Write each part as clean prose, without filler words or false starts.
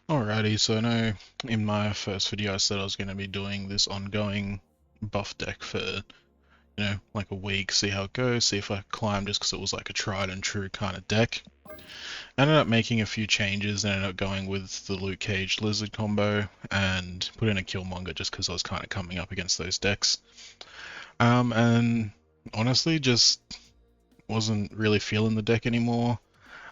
Alrighty, so I know in my first video I said I was going to be doing this ongoing buff deck for, like a week, see how it goes, see if I climb just because it was like a tried and true kind of deck. I ended up making a few changes and ended up going with the Luke Cage Lizard combo and put in a Killmonger just because I was kind of coming up against those decks. And honestly, just wasn't really feeling the deck anymore.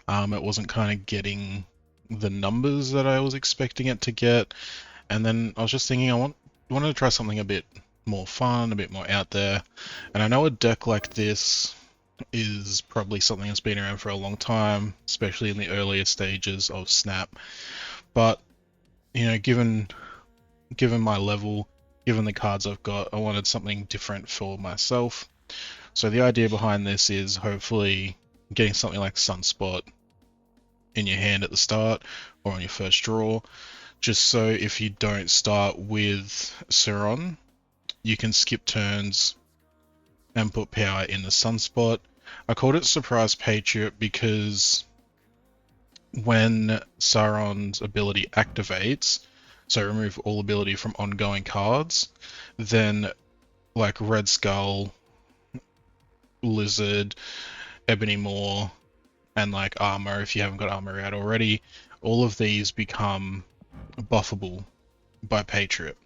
It wasn't kind of getting the numbers that I was expecting it to get. And then I was just thinking wanted to try something a bit more fun, a bit more out there. And I know a deck like this is probably something that's been around for a long time, especially in the earlier stages of Snap. But, given my level, given the cards I've got, I wanted something different for myself. So the idea behind this is hopefully getting something like Sunspot in your hand at the start or on your first draw, just so if you don't start with Sauron, you can skip turns and put power in the Sunspot. I called it Surprise Patriot because when Sauron's ability activates, so remove all ability from ongoing cards, then like Red Skull, Lizard, Ebony Maw, and like Armor, if you haven't got Armor out already, all of these become buffable by Patriot.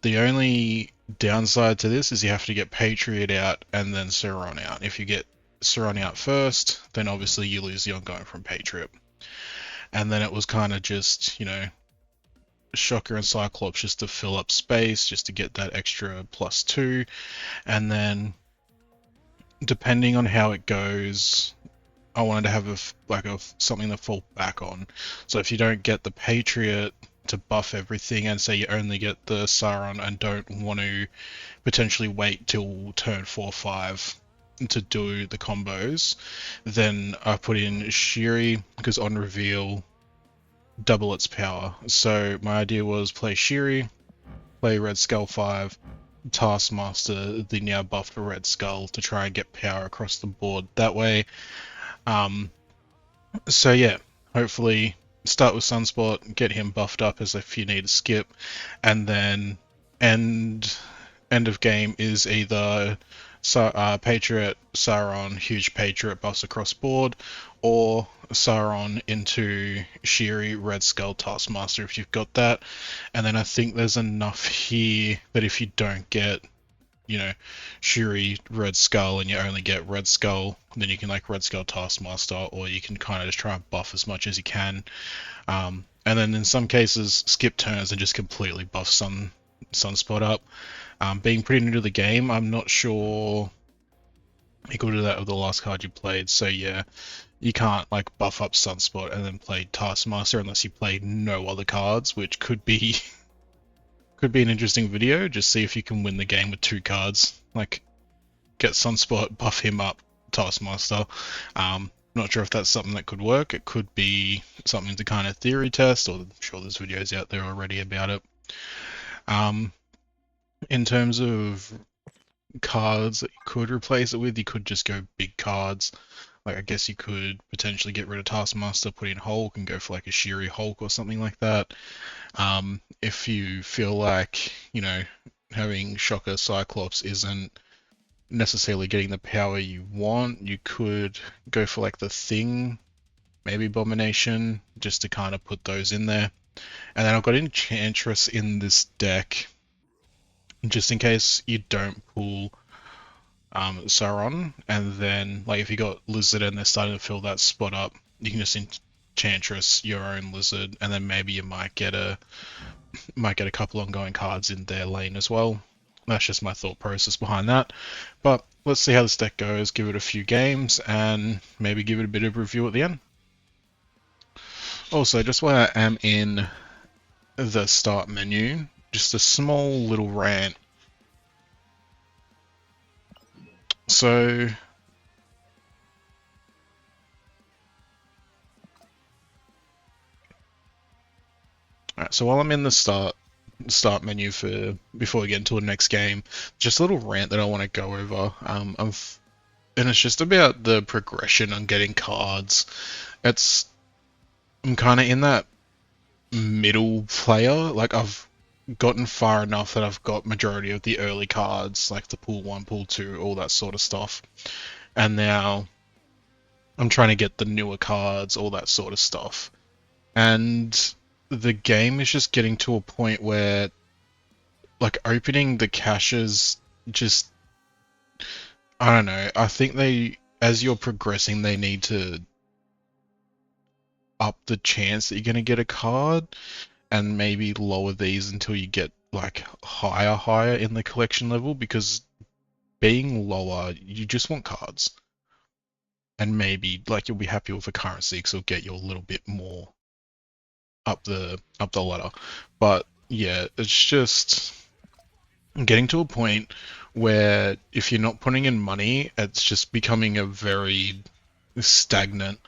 The only downside to this is you have to get Patriot out and then Sauron out. If you get Sauron out first, then obviously you lose the ongoing from Patriot. And then it was kind of just, Shocker and Cyclops just to fill up space, just to get that extra +2. And then, depending on how it goes, I wanted to have something to fall back on. So if you don't get the Patriot to buff everything, and say you only get the Sauron and don't want to potentially wait till turn 4-5 to do the combos, then I put in Shuri because on reveal, double its power. So my idea was play Shuri, play Red Skull 5, Taskmaster, the now buffed Red Skull to try and get power across the board that way. So yeah, hopefully start with Sunspot, get him buffed up as if you need a skip, and then end of game is either Patriot, Sauron, huge Patriot buffs across board, or Sauron into Shuri, Red Skull, Taskmaster if you've got that. And then I think there's enough here that if you don't get, Shuri, Red Skull, and you only get Red Skull, then you can like Red Skull Taskmaster, or you can kind of just try and buff as much as you can. And then in some cases, skip turns and just completely buff Sunspot up. Being pretty new to the game, I'm not sure you could do that with the last card you played. So yeah, you can't like buff up Sunspot and then play Taskmaster unless you play no other cards, which could be an interesting video. Just see if you can win the game with 2 cards. Like get Sunspot, buff him up, Taskmaster. Not sure if that's something that could work. It could be something to kind of theory test, or I'm sure there's videos out there already about it. In terms of cards that you could replace it with, you could just go big cards. Like I guess you could potentially get rid of Taskmaster, put in Hulk, and go for like a Shuri Hulk or something like that. If you feel like, having Shocker Cyclops isn't necessarily getting the power you want, you could go for like the Thing, maybe Abomination, just to kind of put those in there. And then I've got Enchantress in this deck, just in case you don't pull Sauron, and then like if you got Lizard and they're starting to fill that spot up, you can just Enchantress your own Lizard, and then maybe you might get a couple ongoing cards in their lane as well. That's just my thought process behind that. But let's see how this deck goes, give it a few games, and maybe give it a bit of review at the end. Also, just while I am in the start menu, just a small little rant. So alright, so while I'm in the start menu for before we get into the next game, just a little rant that I want to go over. And it's just about the progression on getting cards. I'm kind of in that middle player. Like I've gotten far enough that I've got majority of the early cards, like the pool 1, pool 2, all that sort of stuff. And now I'm trying to get the newer cards, all that sort of stuff. And the game is just getting to a point where like opening the caches just, I don't know. I think they, as you're progressing, they need to up the chance that you're going to get a card and maybe lower these until you get like higher in the collection level, because being lower, you just want cards. And maybe like you'll be happy with a currency because it'll get you a little bit more up the ladder. But yeah, it's just getting to a point where if you're not putting in money, it's just becoming a very stagnant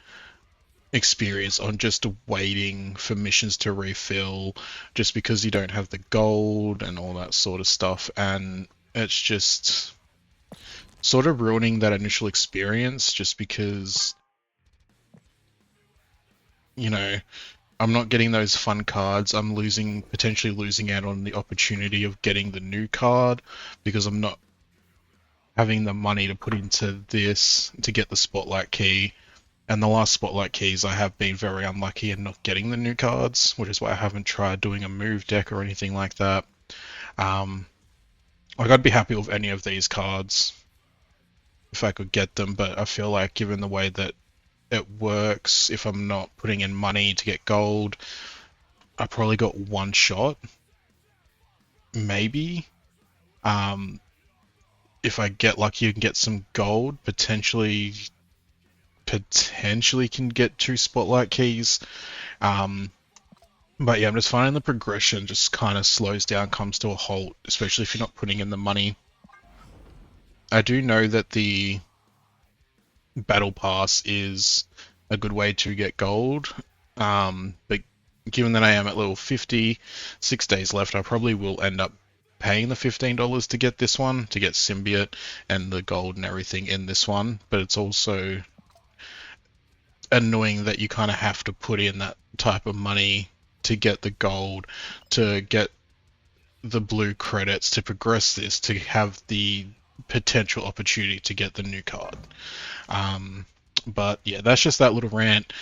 experience on just waiting for missions to refill just because you don't have the gold and all that sort of stuff. And it's just sort of ruining that initial experience just because, you know, I'm not getting those fun cards. I'm potentially losing out on the opportunity of getting the new card because I'm not having the money to put into this to get the spotlight key. And the last spotlight keys, I have been very unlucky in not getting the new cards, which is why I haven't tried doing a move deck or anything like that. Like I'd be happy with any of these cards if I could get them, but I feel like given the way that it works, if I'm not putting in money to get gold, I probably got one shot, maybe. Um, if I get lucky and get some gold, potentially can get 2 spotlight keys. But yeah, I'm just finding the progression just kind of slows down, comes to a halt, especially if you're not putting in the money. I do know that the battle pass is a good way to get gold, but given that I am at level 50, 6 days left, I probably will end up paying the $15 to get this one, to get symbiote and the gold and everything in this one. But it's also annoying that you kind of have to put in that type of money to get the gold, to get the blue credits, to progress this, to have the potential opportunity to get the new card. But yeah, that's just that little rant.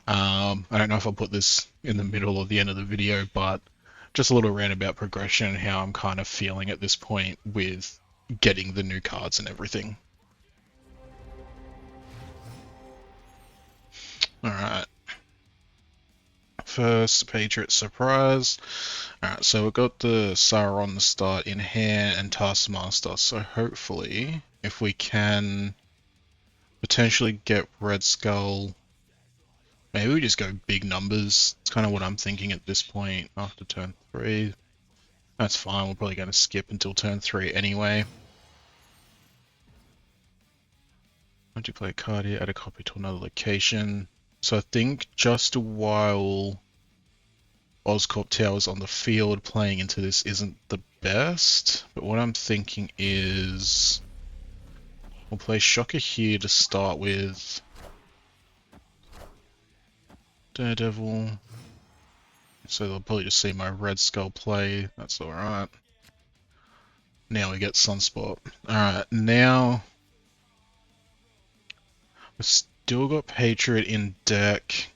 I don't know if I'll put this in the middle or the end of the video, but just a little rant about progression and how I'm kind of feeling at this point with getting the new cards and everything. Alright. First Patriot Surprise. Alright, so we've got the Sauron start in here and Taskmaster, so hopefully if we can potentially get Red Skull, maybe we just go big numbers. It's kind of what I'm thinking at this point after turn 3. That's fine, we're probably going to skip until turn 3 anyway. Once you play a card here, add a copy to another location. So I think just while Oscorp Tower's on the field, playing into this isn't the best, but what I'm thinking is we'll play Shocker here to start with. Daredevil. So they'll probably just see my Red Skull play. That's alright. Now we get Sunspot. Alright, now we've still got Patriot in deck.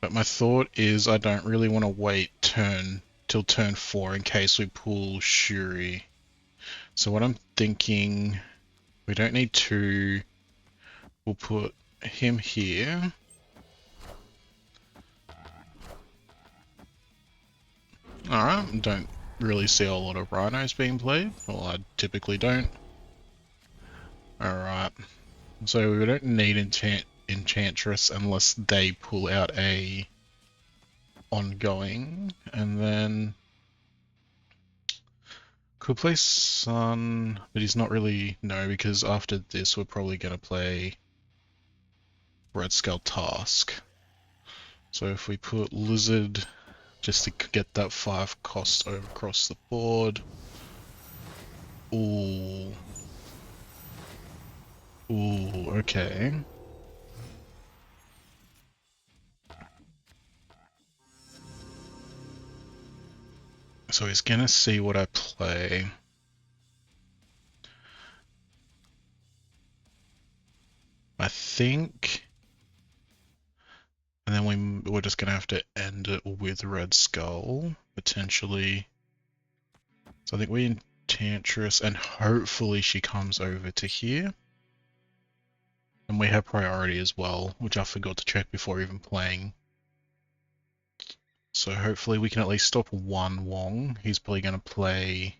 But my thought is I don't really want to wait till turn 4 in case we pull Shuri. So what I'm thinking, we don't need 2. We'll put him here. Alright, don't really see a lot of rhinos being played. Well, I typically don't. Alright, so we don't need Enchantress unless they pull out a ongoing, and then could play Sun, but he's not really, no, because after this we're probably going to play Red Skull Task. So if we put Lizard just to get that 5 cost over across the board. Ooh. Ooh, okay. So he's gonna see what I play. I think, and then we're just gonna have to end it with Red Skull, potentially. So I think we Enchantress, and hopefully she comes over to here. And we have priority as well, which I forgot to check before even playing. So hopefully we can at least stop one Wong. He's probably gonna play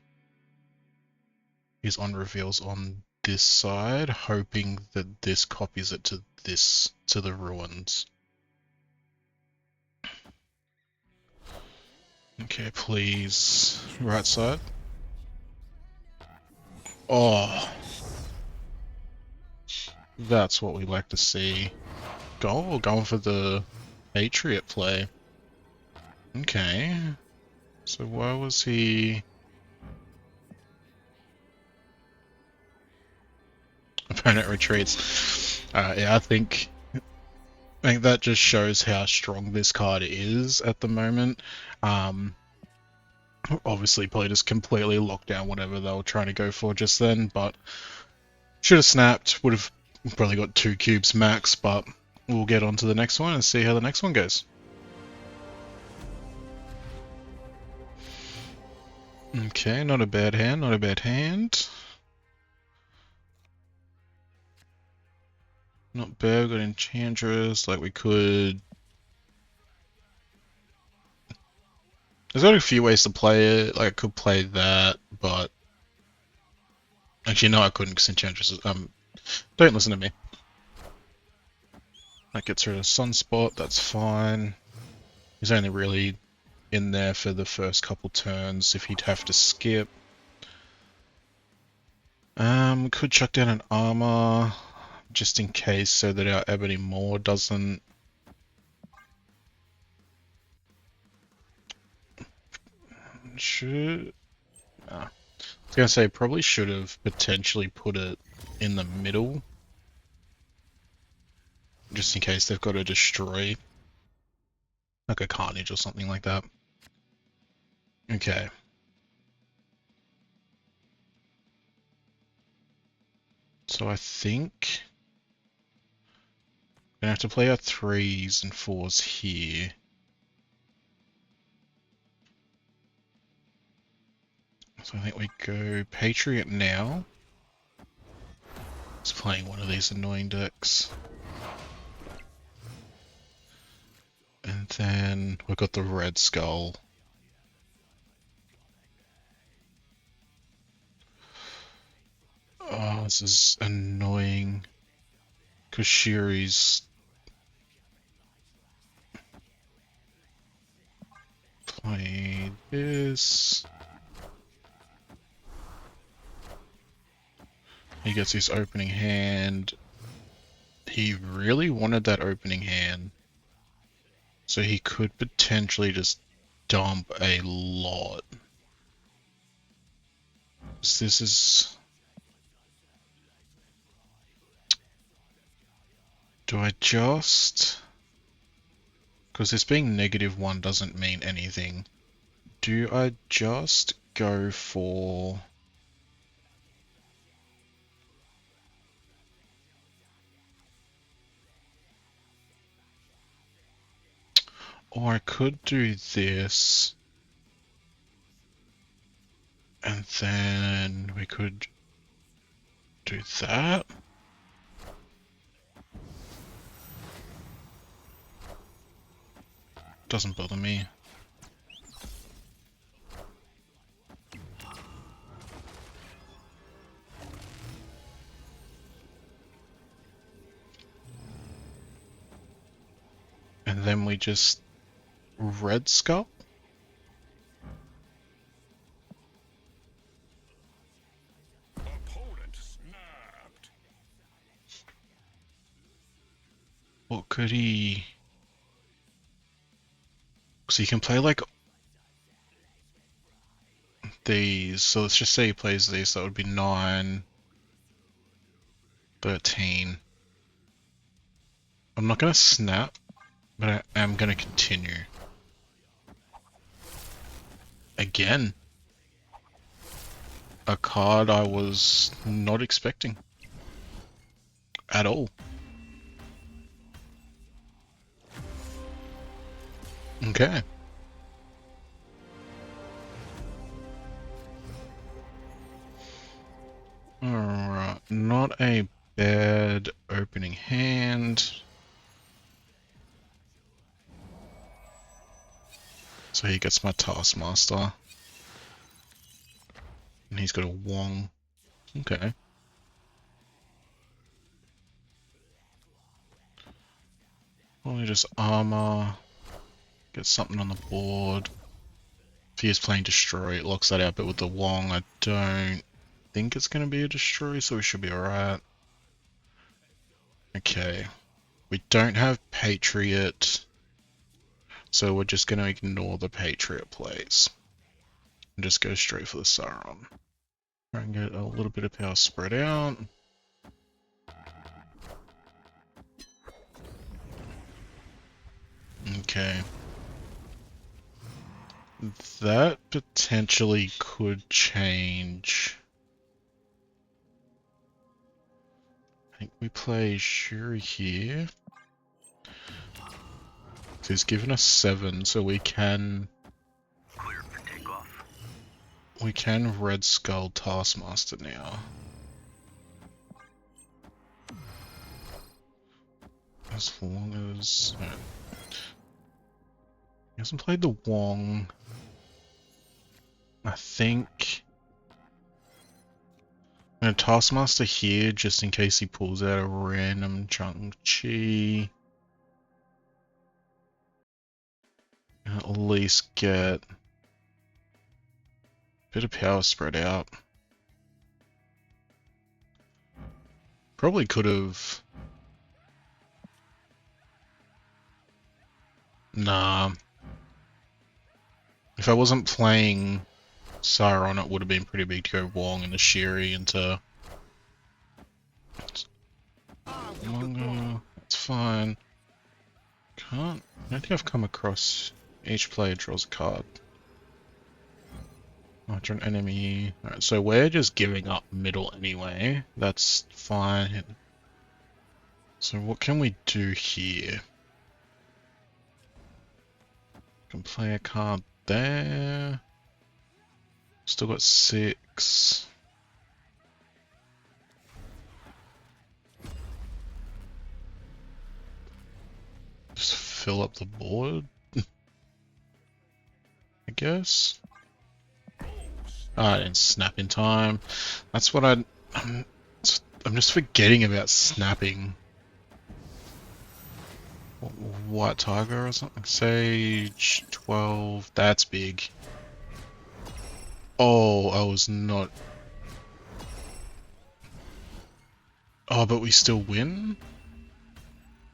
his on reveals on this side, hoping that this copies it to the ruins. Okay, please. Right side. Oh. That's what we like to see. Going for the Patriot play. Okay. So why was he... Opponent retreats. Yeah, I think that just shows how strong this card is at the moment. Obviously, probably just completely locked down whatever they were trying to go for just then, but should have snapped. Would have probably got 2 cubes max, but we'll get on to the next one and see how the next one goes. Okay, not a bad hand, not a bad hand. Not bad, got Enchantress, like we could... There's got a few ways to play it, like I could play that, but... Actually, no, I couldn't, because Enchantress is... Don't listen to me. That gets rid of Sunspot, that's fine. He's only really in there for the first couple turns if he'd have to skip. Could chuck down an armor, just in case, so that our Ebony Maw doesn't... Should... I was gonna say, probably should have potentially put it in the middle. Just in case they've got to destroy. Like a Carnage or something like that. Okay. So I think... we're gonna have to play our 3s and 4s here. So I think we go Patriot now. Just playing one of these annoying decks. And then we've got the Red Skull. Oh, this is annoying. Because Shuri's... play this. He gets his opening hand. He really wanted that opening hand. So he could potentially just dump a lot. So this is... Do I just... Because this being -1 doesn't mean anything. Do I just go for... Or I could do this. And then we could do that. Doesn't bother me. And then we just Red Skull? Opponent snapped. What could he... So he can play like these. So let's just say he plays these. That would be 9, 13. I'm not going to snap, but I am going to continue. Again, a card I was not expecting at all. Okay. Alright, not a bad opening hand. So he gets my Taskmaster. And he's got a Wong. Okay. Probably just armor. Get something on the board. If he is playing Destroy, it locks that out, but with the Wong, I don't think it's going to be a Destroy, so we should be alright. Okay. We don't have Patriot, so we're just going to ignore the Patriot plays. And just go straight for the Sauron. Try and get a little bit of power spread out. Okay. That potentially could change. I think we play Shuri here. He's given us 7, so we can... Clear for takeoff. We can Red Skull Taskmaster now. As long as... he hasn't played the Wong. I think... I'm gonna Taskmaster here just in case he pulls out a random Chang-Chi. At least get a bit of power spread out. Probably could have... Nah. If I wasn't playing Sauron, it would have been pretty big to go Wong and the Shuri into manga. That's fine. I don't think I've come across each player draws a card. After an enemy. Alright, so we're just giving up middle anyway. That's fine. So what can we do here? Can play a card there. Still got 6. Just fill up the board, I guess. Ah, and snap in time. That's what I'm just forgetting about snapping. White Tiger or something? Sage 12. That's big. Oh, I was not... Oh, but we still win?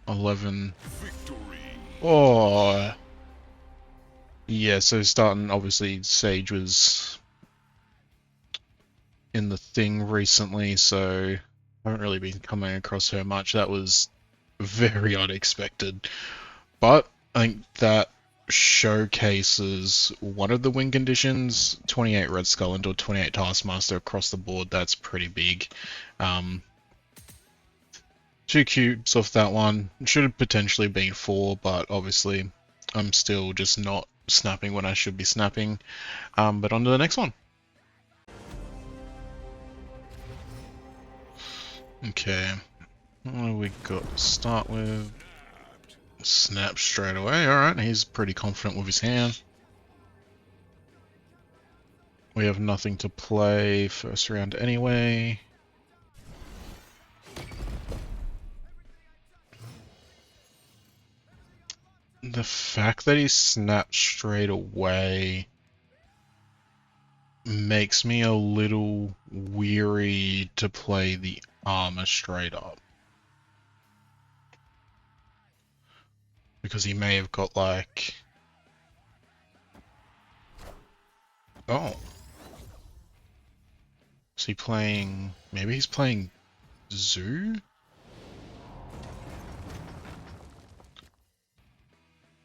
11. Victory. Oh. Yeah, so starting, obviously, Sage was in the thing recently, so I haven't really been coming across her much. That was very unexpected. But I think that showcases one of the win conditions. 28 Red Skull into a 28 Taskmaster across the board. That's pretty big. 2 cubes off that one. Should have potentially been 4, but obviously I'm still just not snapping when I should be snapping. But on to the next one. Okay. What do we got to start with? Snap straight away. Alright, he's pretty confident with his hand. We have nothing to play first round anyway. The fact that he snapped straight away makes me a little weary to play the armor straight up. Because he may have got like... Oh. Is he playing... Maybe he's playing Zoo?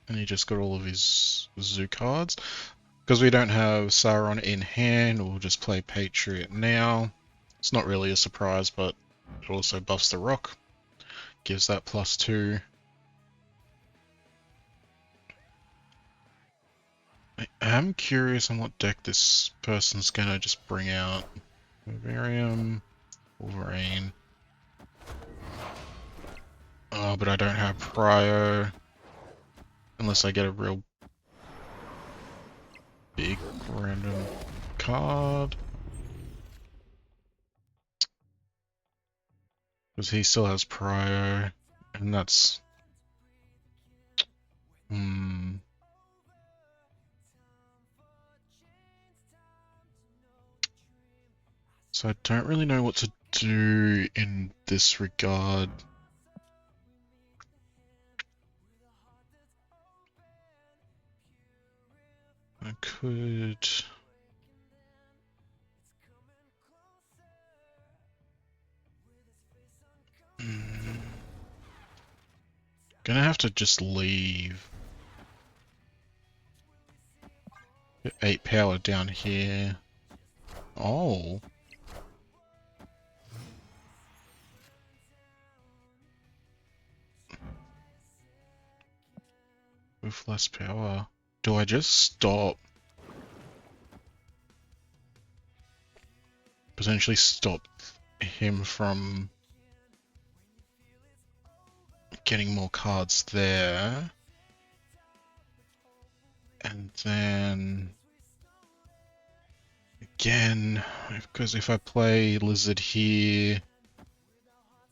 And he just got all of his Zoo cards. Because we don't have Sauron in hand, we'll just play Patriot now. It's not really a surprise, but it also buffs the rock. Gives that +2. I am curious on what deck this person's gonna just bring out. Vivarium, Wolverine. Oh, but I don't have Prio. Unless I get a real big random card. Because he still has Prio. And that's... So I don't really know what to do in this regard. I could... Gonna have to just leave. Get 8 power down here. Oh. With less power. Do I just stop? Potentially stop him from getting more cards there. And then... Again, because if I play Lizard here,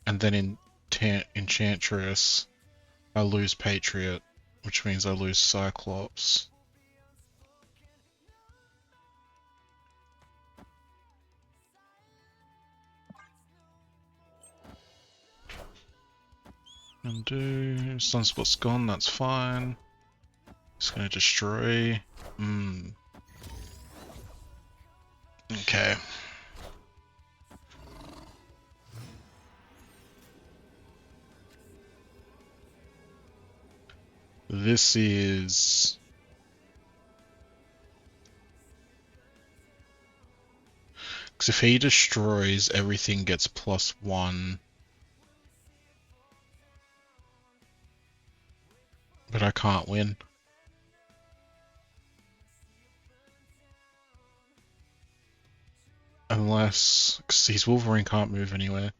and then Enchantress, I lose Patriot, which means I lose Cyclops. Undo, Sunspot's gone, that's fine. It's gonna destroy. Okay. This is... Because if he destroys, everything gets +1. But I can't win. Unless... Because his Wolverine can't move anywhere.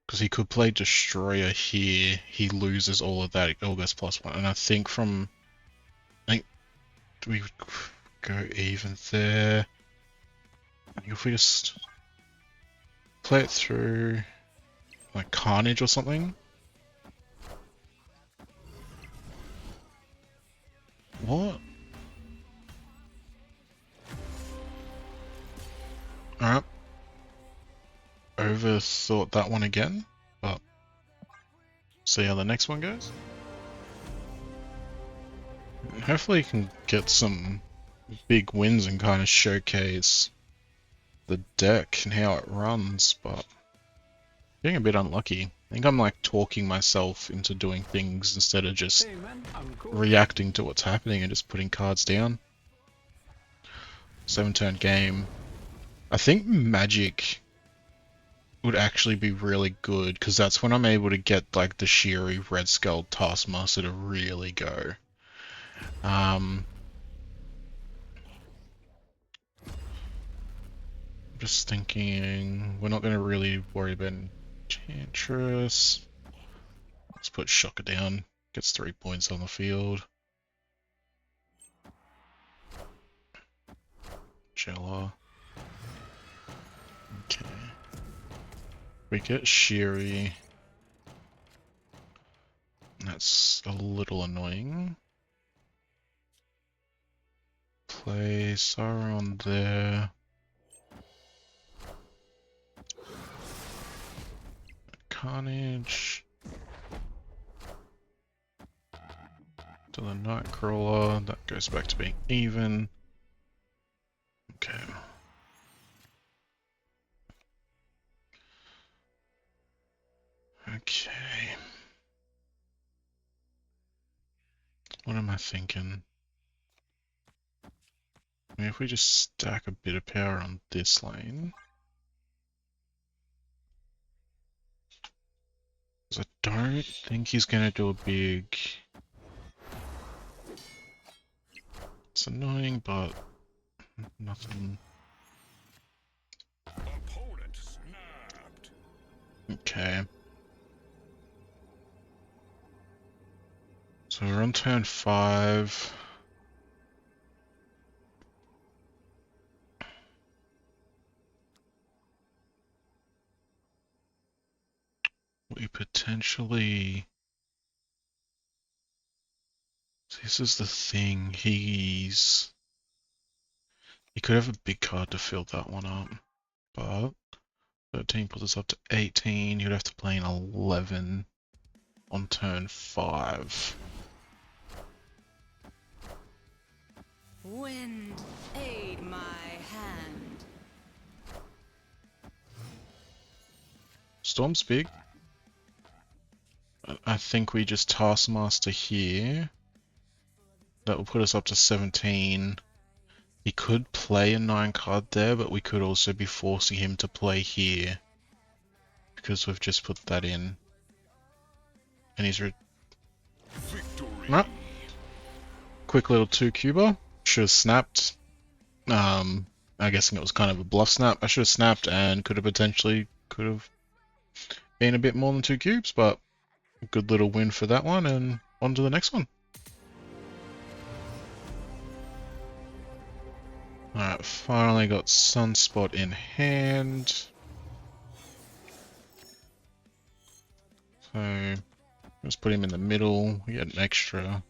Because he could play Destroyer here, he loses all of that, it all goes +1. And I think from... do we go even there? I think if we just play it through like Carnage or something. What? Alright. Overthought that one again, but see how the next one goes. Hopefully you can get some big wins and kind of showcase the deck and how it runs, but getting a bit unlucky. I think I'm like talking myself into doing things instead of just reacting to what's happening and just putting cards down. 7-turn game. I think Magic would actually be really good because that's when I'm able to get like the Shuri Red Skull Taskmaster to really go. Just thinking, we're not going to really worry about Enchantress. Let's put Shocker down. Gets 3 points on the field. Jella. Okay. We get Shuri. That's a little annoying. Play Sauron there. Carnage. To the Nightcrawler. That goes back to being even. Okay. Okay. What am I thinking? I mean, if we just stack a bit of power on this lane. Because I don't think he's going to do a big... It's annoying, but nothing. Opponent snapped. Okay. So we're on turn 5. We potentially... This is the thing, he could have a big card to fill that one up, but 13 puts us up to 18, you'd have to play an 11 on turn 5. Wind, aid my hand. Storm's big. I think we just Taskmaster here. That will put us up to 17. He could play a 9 card there, but we could also be forcing him to play here. Because we've just put that in. And he's Victory. quick little 2-cuber. Should have snapped. I'm guessing it was kind of a bluff snap. I should have snapped and could have been a bit more than 2 cubes, but a good little win for that one, and on to the next one. Alright, finally got Sunspot in hand. So, let's put him in the middle. We get an extra.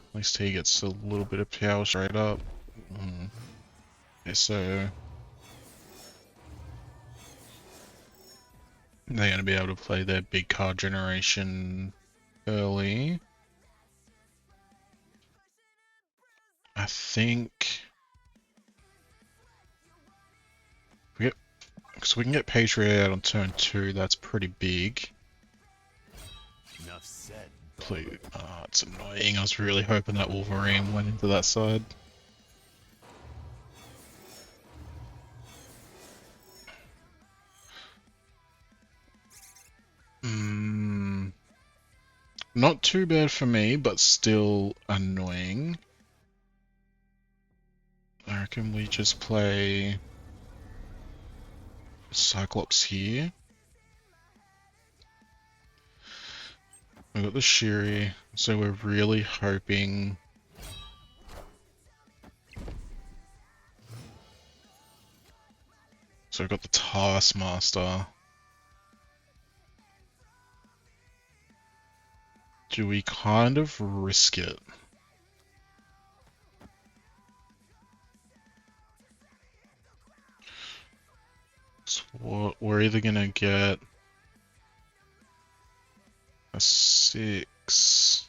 At least he gets a little bit of power straight up. Okay, so they're going to be able to play their big card generation early. I think because we can get Patriot out on turn 2, that's pretty big. Enough said. Please, it's annoying. I was really hoping that Wolverine went into that side. Not too bad for me, but still annoying. I reckon we just play Cyclops here. We've got the Shuri, so we're really hoping... So we've got the Taskmaster. Do we kind of risk it? So we're either gonna get a 6.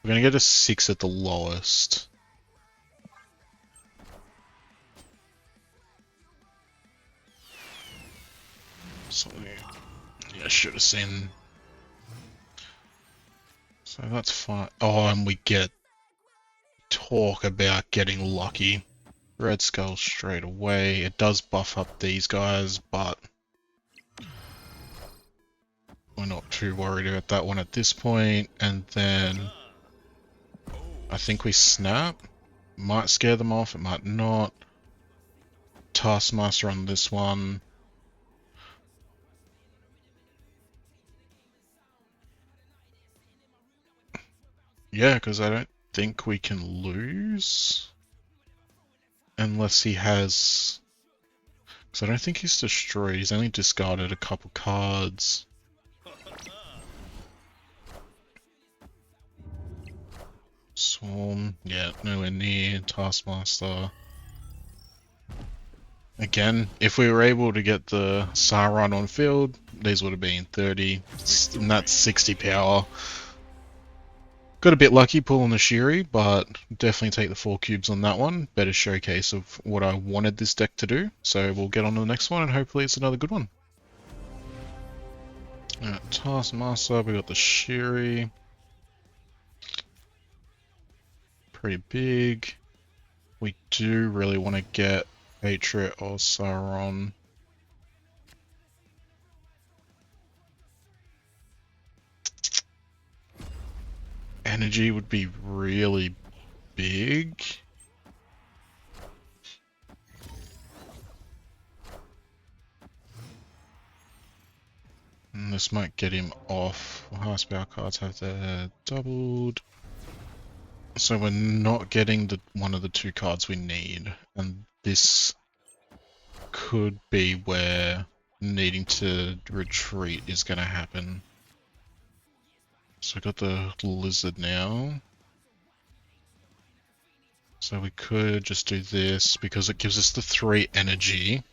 We're gonna get a 6 at the lowest. So yeah, I should have seen. So that's fine. Oh, and we get talk about getting lucky. Red Skull straight away. It does buff up these guys, but we're not too worried about that one at this point. And then I think we snap. Might scare them off, it might not. Taskmaster on this one. Yeah, because I don't think we can lose. Unless he has... Because I don't think he's destroyed, he's only discarded a couple cards. Swarm, yeah, nowhere near. Taskmaster. Again, if we were able to get the Sauron on field, these would have been 30, and that's 60 power. Got a bit lucky pulling the Shuri, but definitely take the 4 cubes on that one. Better showcase of what I wanted this deck to do. So we'll get on to the next one, and hopefully it's another good one. Taskmaster, we got the Shuri. pretty big. We do really want to get Patriot or Sauron. Energy would be really big. And this might get him off. Highest power cards have their doubled. So we're not getting the one of the two cards we need. And this could be where needing to retreat is going to happen. So I got the lizard now. So we could just do this because it gives us the 3 energy.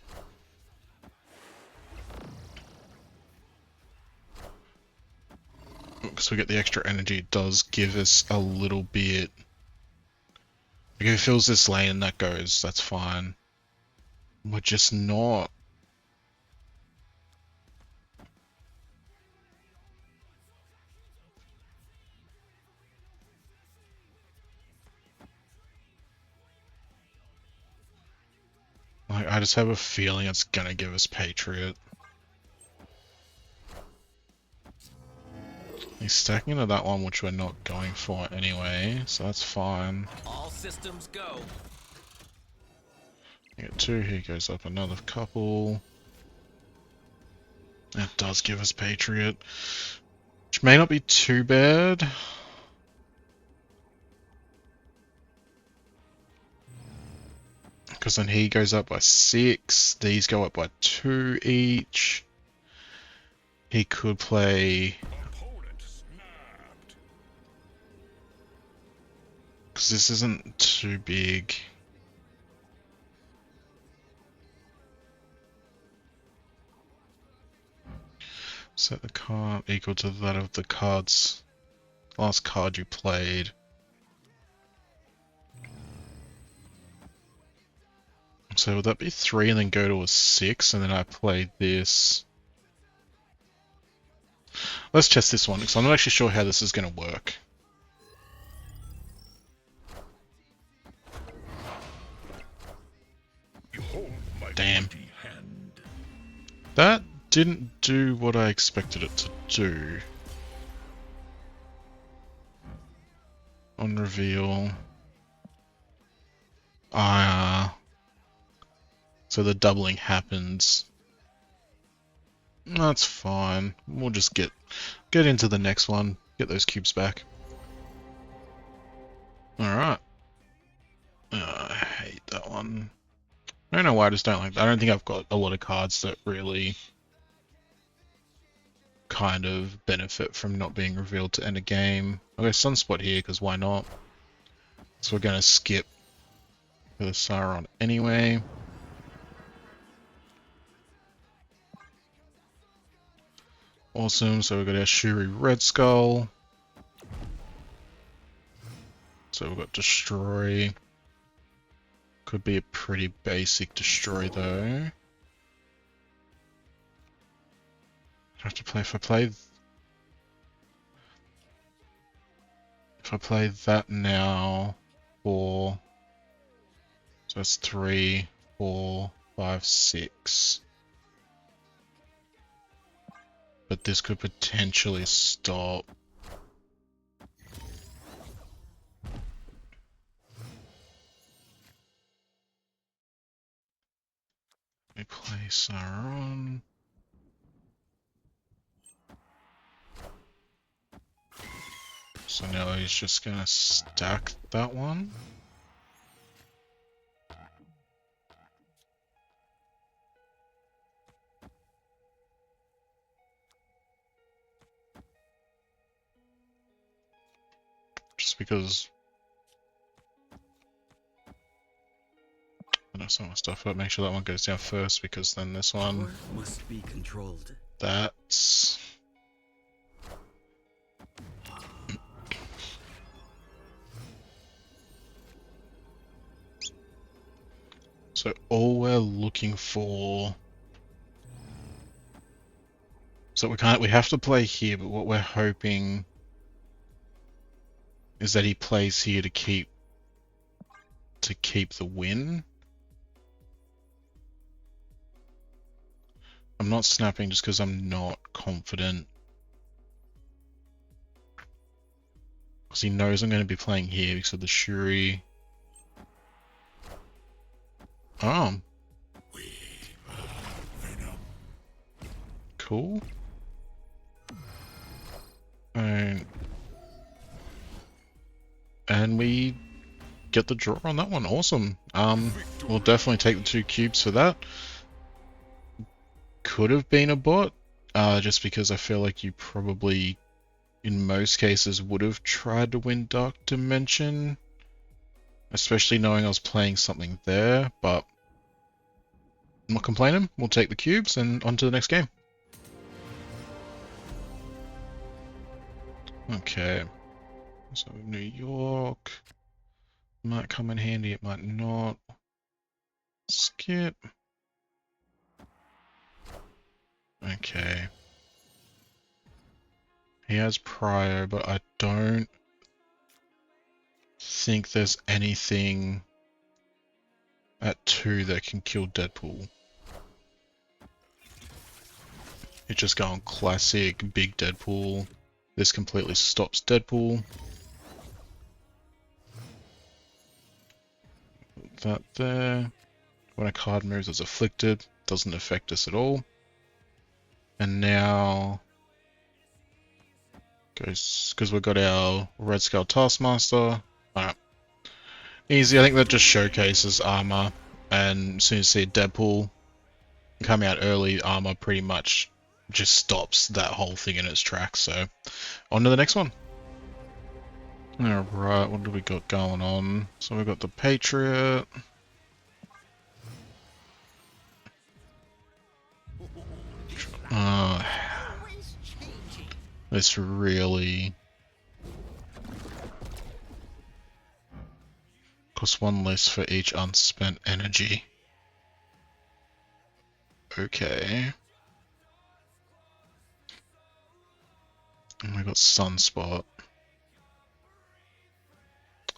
Because we get the extra energy, it does give us a little bit. Like if it fills this lane and that goes, that's fine. We're just not. Like, I just have a feeling it's gonna give us Patriot. He's stacking into that one, which we're not going for anyway, so that's fine. All systems go. You get 2, here goes up another couple. That does give us Patriot, which may not be too bad. Because then he goes up by 6, these go up by 2 each. He could play... Opponent snapped. Because this isn't too big. Set the card equal to that of the cards, last card you played. So would that be 3 and then go to a 6 and then I play this? Let's test this one because I'm not actually sure how this is going to work. Behold my Damn. mighty hand. That didn't do what I expected it to do. On reveal. So the doubling happens. That's fine. We'll just get into the next one. Get those cubes back. Alright. I hate that one. I don't know why I just don't like that. I don't think I've got a lot of cards that really kind of benefit from not being revealed to end a game. I'll go Sunspot here because why not? So we're going to skip for the Sauron anyway. Awesome, so we've got our Shuri Red Skull. So we've got Destroy. Could be a pretty basic Destroy though. I have to play if I play that now for, so that's 3, 4, 5, 6. But this could potentially stop. We play Sauron. So now he's just gonna stack that one. Just because I know some of my stuff, but make sure that one goes down first because then this one, Power must be controlled. that's so all we're looking for. So we have to play here, but what we're hoping is that he plays here to keep to keep the win. I'm not snapping just because I'm not confident. Because he knows I'm going to be playing here because of the Shuri. Oh. Cool. And we get the draw on that one. Awesome. We'll definitely take the 2 cubes for that. Could have been a bot, just because I feel like you probably, in most cases, would have tried to win Dark Dimension. Especially knowing I was playing something there, but I'm not complaining. We'll take the cubes and on to the next game. Okay. So New York might come in handy, it might not. Skip. Okay. He has prior, but I don't think there's anything at 2 that can kill Deadpool. It's just going classic big Deadpool. This completely stops Deadpool. That there. When a card moves as afflicted, doesn't affect us at all. And now, because we've got our Red Skull Taskmaster. Alright. Easy, I think that just showcases armor. And as soon as you see Deadpool come out early, armor pretty much just stops that whole thing in its tracks. So, on to the next one. Alright, what do we got going on? So we've got the Patriot. This really costs 1 less for each unspent energy. Okay. And we got Sunspot.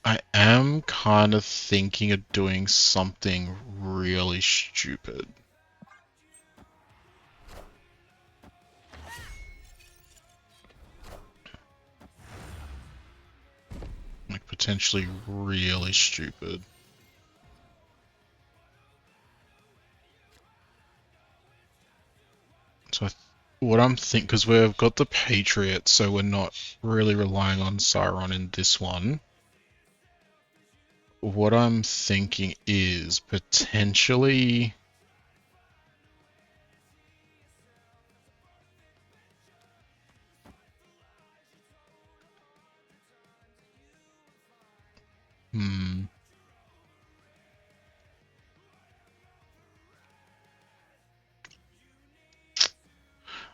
I am kind of thinking of doing something really stupid. Like potentially really stupid. So what I'm thinking, because we've got the Patriot, so we're not really relying on Sauron in this one. What I'm thinking is potentially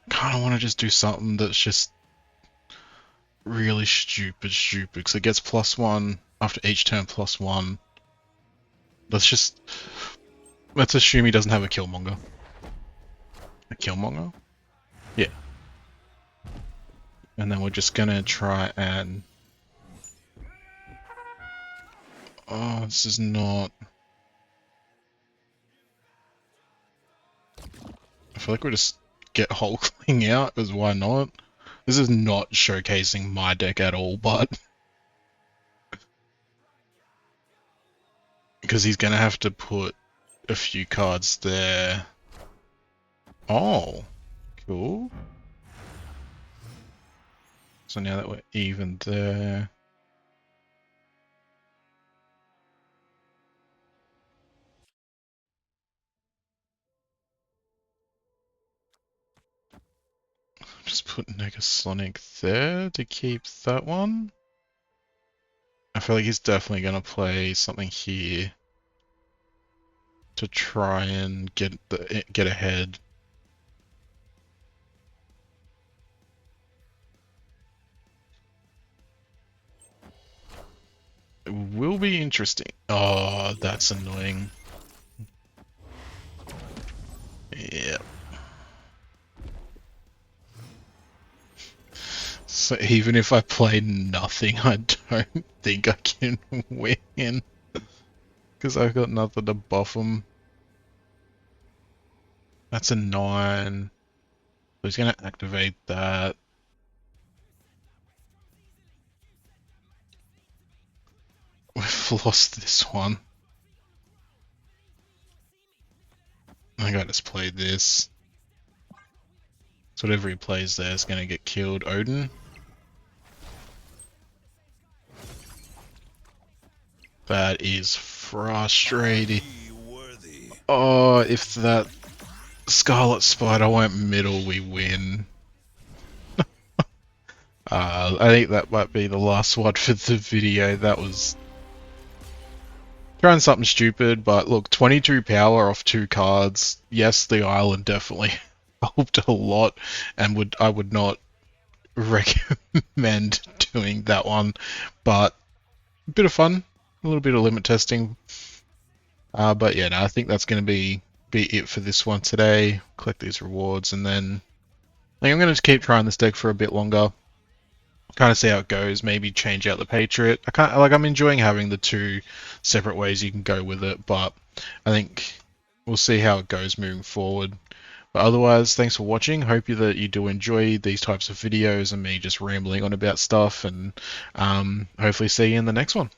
kind of want to just do something that's just really stupid, because it gets +1 after each turn +1. Let's assume he doesn't have a Killmonger. A Killmonger? Yeah. And then we're just gonna try and... Oh, this is not... I feel like we just get Hulkling out, because why not? This is not showcasing my deck at all, but... Because he's gonna have to put a few cards there. Oh, cool. So now that we're even there... Just put Negasonic there to keep that one. I feel like he's definitely going to play something here to try and get ahead. It will be interesting. Oh, that's annoying. Yeah. So even if I play nothing, I don't think I can win. because I've got nothing to buff him. That's a 9. So he's going to activate that. We've lost this one. I gotta just play this. So whatever he plays there is going to get killed. Odin. That is frustrating. Oh, if that Scarlet Spider went middle, we win. I think that might be the last one for the video. That was trying something stupid, but look, 22 power off 2 cards. Yes, the island definitely helped a lot, and I would not recommend doing that one, but a bit of fun, a little bit of limit testing. But yeah, no, I think that's going to be it for this one today. Collect these rewards, and then I think I'm going to keep trying this deck for a bit longer. Kind of see how it goes. Maybe change out the Patriot. I'm enjoying having the 2 separate ways you can go with it, but I think we'll see how it goes moving forward. But otherwise, thanks for watching. Hope that you do enjoy these types of videos and me just rambling on about stuff, and hopefully see you in the next one.